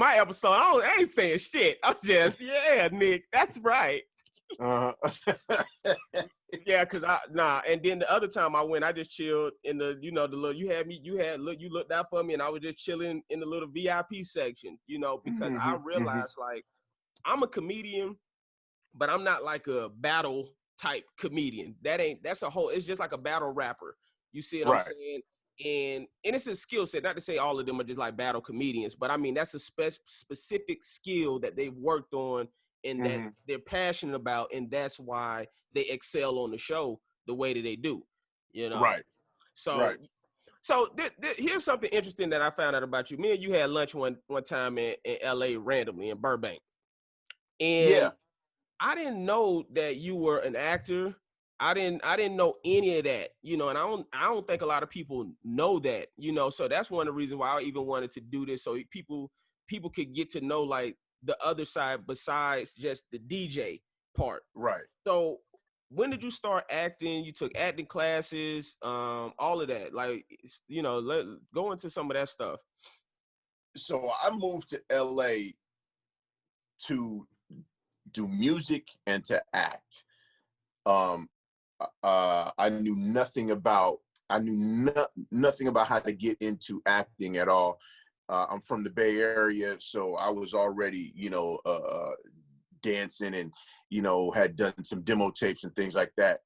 my episode. I ain't saying shit. I'm just, yeah, Nick, that's right. Yeah, cause and then the other time I went, I just chilled in the, the little, you looked out for me, and I was just chilling in the little VIP section, because I realized like I'm a comedian, but I'm not like a battle type comedian. It's just like a battle rapper. You see what I'm saying? And it's a skill set, not to say all of them are just like battle comedians, but I mean, that's a specific skill that they've worked on and that they're passionate about. And that's why they excel on the show the way that they do, Right. So, here's something interesting that I found out about you. Me and you had lunch one time in LA randomly in Burbank. And I didn't know that you were an actor. I didn't know any of that, and I don't think a lot of people know that, so that's one of the reasons why I even wanted to do this, so people could get to know like the other side besides just the DJ part. Right. So when did you start acting? You took acting classes, all of that, like, go into some of that stuff. So I moved to LA to do music and to act. I knew nothing about how to get into acting at all. I'm from the Bay Area, so I was already, dancing and, had done some demo tapes and things like that.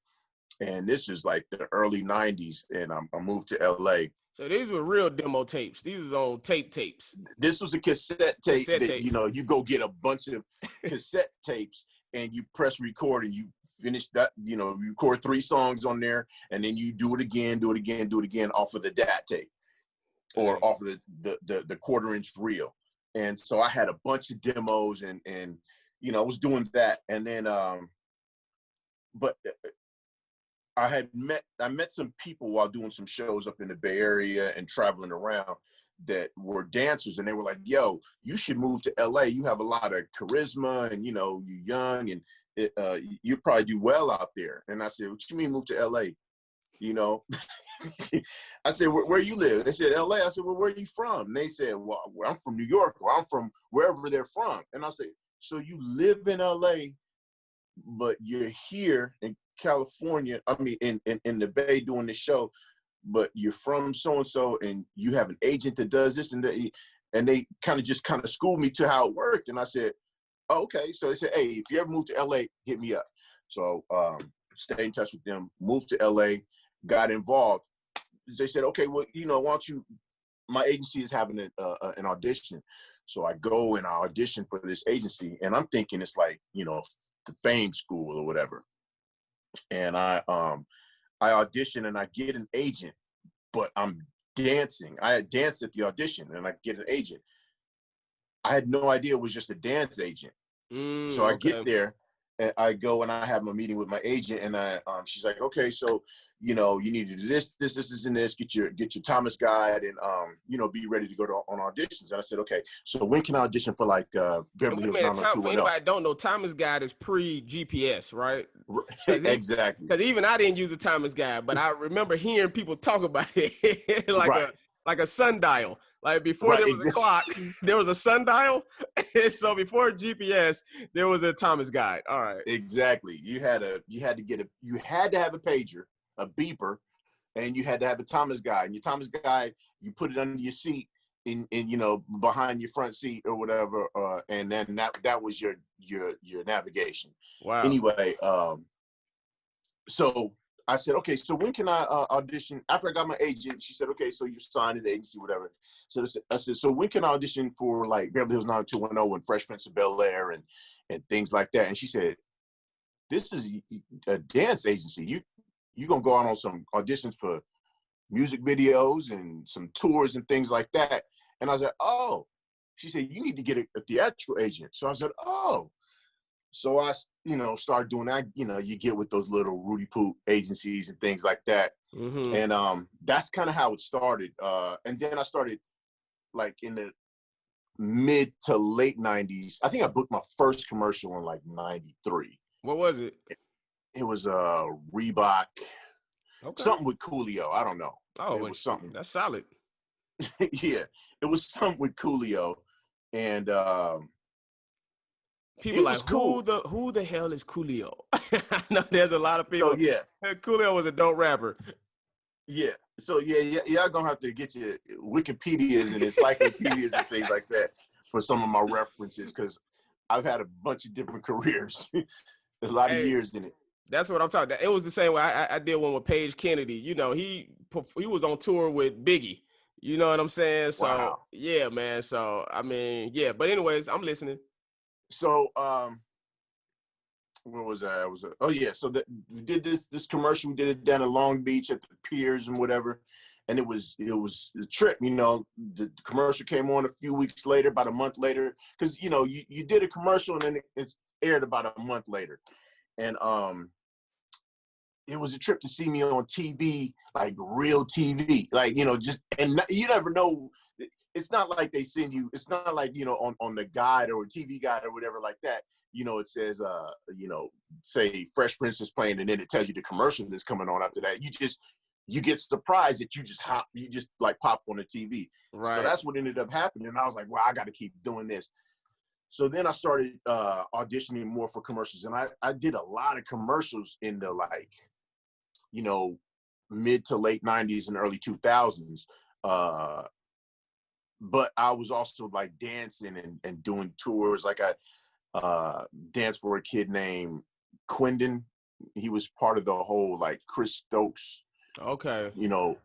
And this is like the early 90s, and I moved to LA. So these were real demo tapes. These are on tapes. This was a cassette tape that, you go get a bunch of cassette tapes and you press record and you finish that, you record 3 songs on there, and then you do it again off of the DAT tape or off of the 1/4-inch reel. And so I had a bunch of demos and I was doing that. And then, but I met some people while doing some shows up in the Bay Area and traveling around that were dancers, and they were like, yo, you should move to LA. You have a lot of charisma, and you're young, and you probably do well out there. And I said, what you mean move to LA? I said, where you live? They said, LA. I said, well, where are you from? And they said, well, I'm from New York, or I'm from wherever they're from. And I said, so you live in LA, but you're here in California, I mean, in the Bay doing this show, but you're from so-and-so, and you have an agent that does this and that. And they kind of schooled me to how it worked. And I said, oh, okay. So they said, hey, if you ever move to LA, hit me up. So stay in touch with them, moved to LA, got involved. They said, okay, well, why don't you, my agency is having an audition. So I go and I audition for this agency, and I'm thinking it's like, the Fame School or whatever. And I audition and I get an agent, but I'm dancing. I had danced at the audition and I get an agent. I had no idea it was just a dance agent. So I get there and I go and I have a meeting with my agent, and she's like, okay, so you need to do this, and this. Get your Thomas guide, and be ready to go on auditions. And I said, okay, so when can I audition for like Beverly Hills 90210? For anybody that don't know, Thomas guide is pre-GPS, right? Exactly. Because even I didn't use a Thomas guide, but I remember hearing people talk about it like a sundial. Like before there was a clock, there was a sundial. So before GPS, there was a Thomas guide. All right. Exactly. You had to have a pager, a beeper, and you had to have a Thomas guide. And your Thomas guide, you put it under your seat in behind your front seat or whatever, and then that was your navigation. Wow. Anyway, so I said, okay, so when can I audition? After I got my agent, she said, okay, so you signed to the agency, whatever. So I said, so when can I audition for like Beverly Hills 90210 and Fresh Prince of Bel-Air and things like that? And she said, this is a dance agency. You're going to go out on some auditions for music videos and some tours and things like that. And I was like, oh. She said, you need to get a theatrical agent. So I said, oh. So I, started doing that. You get with those little Rudy Poot agencies and things like that. Mm-hmm. And that's kind of how it started. And then I started like in the mid to late 90s. I think I booked my first commercial in like 93. What was it? It was Reebok, something with Coolio. I don't know. Oh, it was something. That's solid. Yeah, it was something with Coolio. And People it like, was cool. who the hell is Coolio? I know there's a lot of So people. yeah, Coolio was a dope rapper. yeah. So y'all gonna have to get your Wikipedias and encyclopedias and things like that for some of my references, because I've had a bunch of different careers, a lot of years in it. That's what I'm talking. It was the same way. I did one with Paige Kennedy. You know, he was on tour with Biggie. You know what I'm saying? So Wow. yeah, man. So I mean, yeah. But anyways, I'm listening. So where was I? Oh yeah. So we did this commercial. We did it down in Long Beach at the piers and whatever, and it was a trip. You know, the commercial came on a few weeks later, about a month later, because you know you did a commercial and then it's aired about a month later, and it was a trip to see me on TV, like real TV, like, you know, just, and you never know. It's not like they send you, it's not like, you know, on the guide or a TV guide or whatever like that, you know, it says, you know, say Fresh Prince is playing, and then it tells you the commercial that's coming on after that. You get surprised that you just like pop on the TV. Right. So that's what ended up happening. And I was like, well, I got to keep doing this. So then I started auditioning more for commercials, and I did a lot of commercials in the, like, you know, mid to late 90s and early 2000s. But I was also like dancing and doing tours. Like I danced for a kid named Quindon. He was part of the whole like Chris Stokes, you know,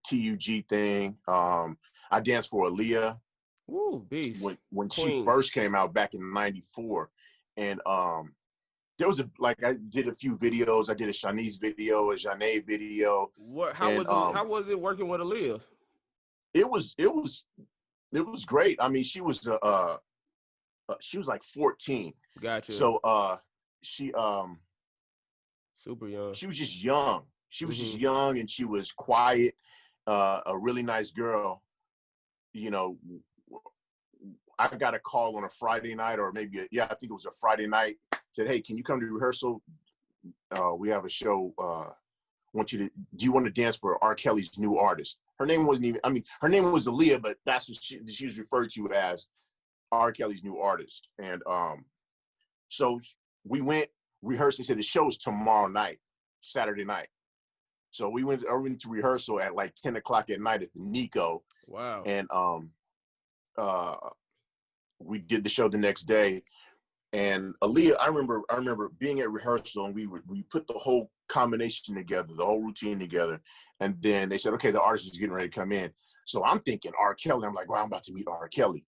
TUG thing. I danced for Aaliyah. Woo, beast. When she first came out back in '94. And there was I did a few videos. I did a Shanice video, a Janae video. How was it working with Aaliyah? It was great. I mean, she was like 14. Gotcha. So she super young. She was just young. She was just young, and she was quiet, a really nice girl. You know, I got a call on a Friday night, or maybe I think it was a Friday night. Said, hey, can you come to rehearsal? We have a show. Do you want to dance for R. Kelly's new artist? Her name wasn't even, I mean, her name was Aaliyah, but that's what she was referred to as, R. Kelly's new artist. And so we went, rehearsed. They said the show is tomorrow night, Saturday night. So I went to rehearsal at like 10 o'clock at night at the Nico. Wow. And we did the show the next day. And Aaliyah, I remember being at rehearsal, and we put the whole combination together, the whole routine together. And then they said, okay, the artist is getting ready to come in. So I'm thinking R. Kelly. I'm like, well, I'm about to meet R. Kelly,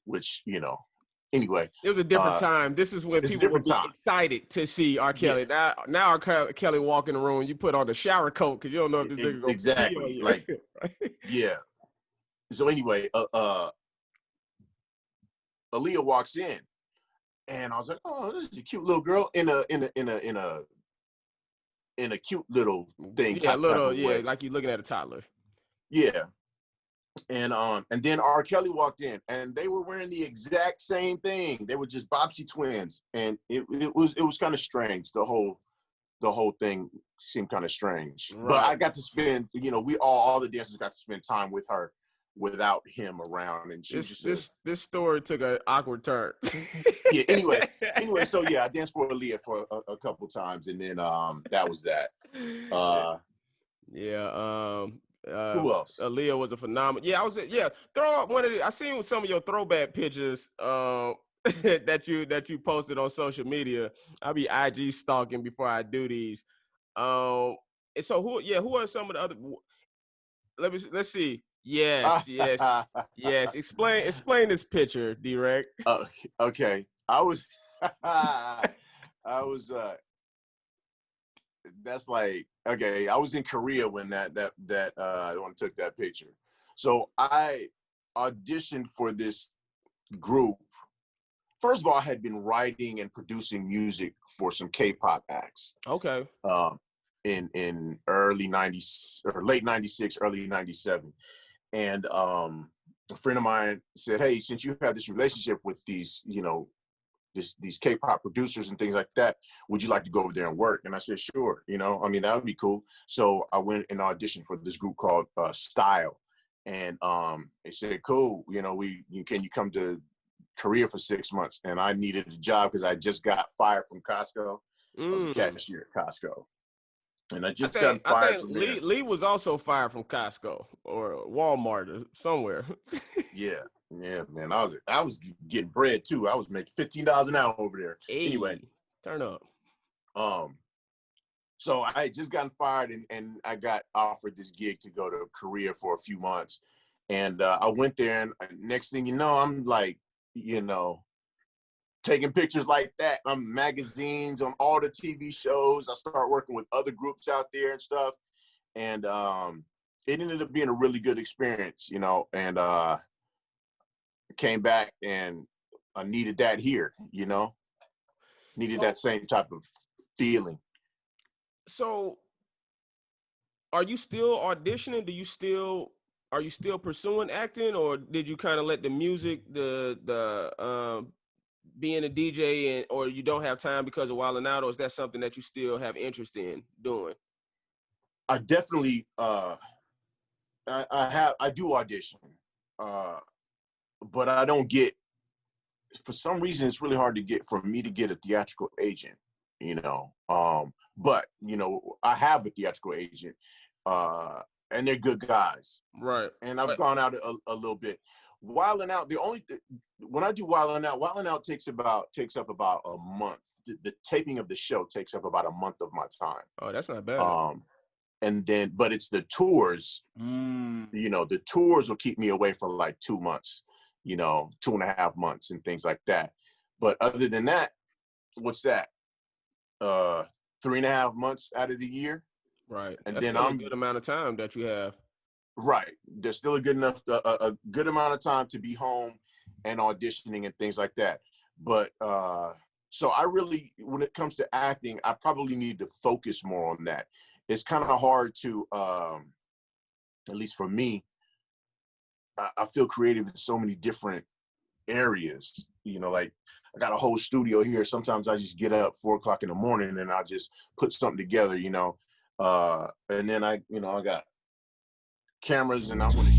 which, you know, anyway. It was a different time. This is when people would be excited to see R. Kelly. Yeah. Now R. Kelly walk in the room, you put on the shower coat because you don't know if this nigga gonna exactly. Be like, yeah. So anyway, Aaliyah walks in. And I was like, oh, this is a cute little girl in a cute little thing. Yeah, way. Like you're looking at a toddler. Yeah. And then R. Kelly walked in, and they were wearing the exact same thing. They were just Bobsy twins. And it was kind of strange. The whole thing seemed kind of strange. Right. But I got to spend, you know, all the dancers got to spend time with her without him around, and this story took an awkward turn. Yeah. Anyway, so yeah, I danced for Aaliyah for a couple times, and then that was that. Who else? Aaliyah was a phenomenal. Yeah, throw up one of the. I seen some of your throwback pictures that you posted on social media. I'll be IG stalking before I do these. And so who are some of the other? Let's see. Yes. Explain this picture, D-Wrek. Okay. I was that's like, okay, I was in Korea when that one took that picture. So I auditioned for this group. First of all, I had been writing and producing music for some K-pop acts. Okay. In early 90s or late 96, early 97. And a friend of mine said, hey, since you have this relationship with these, you know, these K-pop producers and things like that, would you like to go over there and work? And I said, sure. You know, I mean, that would be cool. So I went and auditioned for this group called Style. And they said, cool, you know, can you come to Korea for 6 months, and I needed a job because I just got fired from Costco. I was a cashier at Costco, and I just got fired from there. Lee was also fired from Costco or Walmart or somewhere. Yeah, man. I was getting bread too. I was making $15 an hour over there. Hey, anyway, turn up. So I had just gotten fired, and I got offered this gig to go to Korea for a few months, and I went there, and next thing you know, I'm like, taking pictures like that. I'm magazines on all the TV shows. I start working with other groups out there and stuff. And it ended up being a really good experience, and came back, and I needed that here, needed that same type of feeling. So are you still auditioning? Are you still pursuing acting, or did you kind of let the music, the being a DJ, or you don't have time because of Wildin' Out, or is that something that you still have interest in doing? I definitely I do audition, but I don't get, for some reason it's really hard for me to get a theatrical agent, but I have a theatrical agent, and they're good guys, right? And I've gone out a little bit. Wildin' Out, when I do Wildin' Out takes up about a month. The taping of the show takes up about a month of my time. Oh, that's not bad. And then, but it's the tours. The tours will keep me away for like 2 months, 2.5 months and things like that. But other than that, what's that? 3.5 months out of the year. Right. And that's then still a good amount of time that you have. Right. There's still a good amount of time to be home and auditioning and things like that. But so I really, when it comes to acting, I probably need to focus more on that. It's kind of hard to, at least for me, I feel creative in so many different areas. Like I got a whole studio here. Sometimes I just get up 4 o'clock in the morning and I just put something together, and then I got cameras and I want to